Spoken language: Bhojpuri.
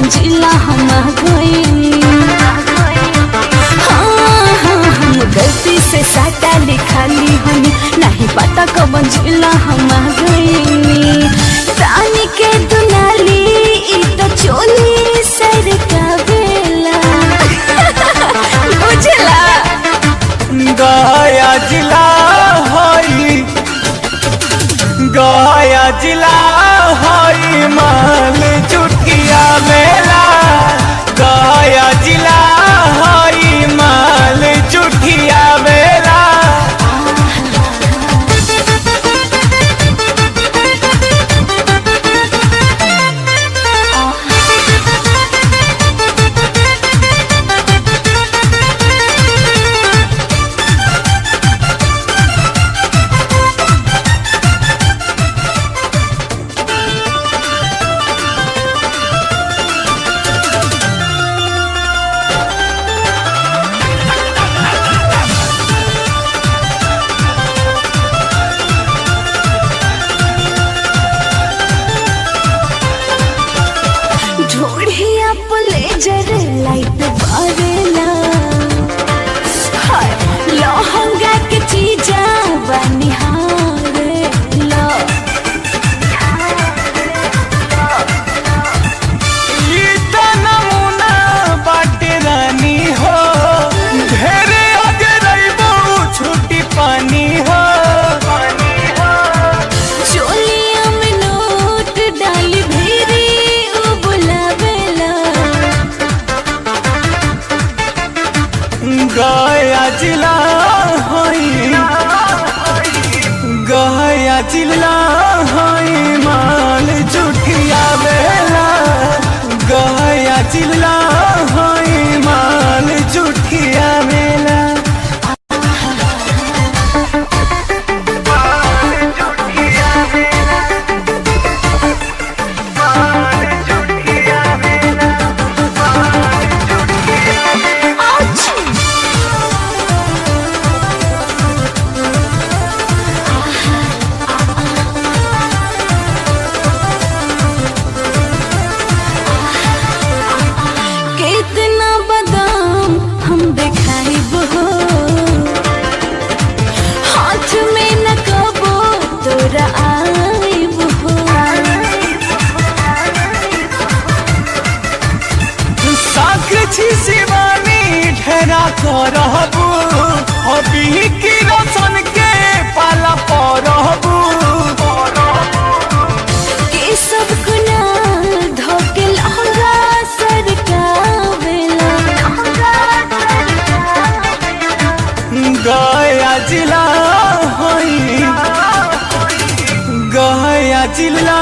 कौन जिला हम गईनी। हम गलती से साटा लिखाली हनी, नहीं पता कौन जिला हम गईनी। रानी के दुनाली ई तो चोली सर का बेला बुझला। गया जिला हई, गया जिला हई माल चुटिया मेला। गया जिला हई माल चुटिया मेला। ढोढ़िया प्लेजर लाइट बारेला, लहंगा के चीजा बनिहारेला। ई त नमूना बाटे रानी हो, ढेरे आगे रहिबो छुट्टी पानी हो। चोलिया में नोट डाली भेरी उ बुलावेला। गया जिला हई, गया जिला हई माल चुटिया बेला। गया जिला हई माल चुटिया बेला। कितना बादाम हम दिखाइब हो, हाथ में न कबो तोरा आइब हो। साक्षी शिवानी ढेरा करहबू, अभी की रोशन के पाला परहबू। के सब कुनाल धोके लहंगा सरकावेला। गया जिला हई, गया जिला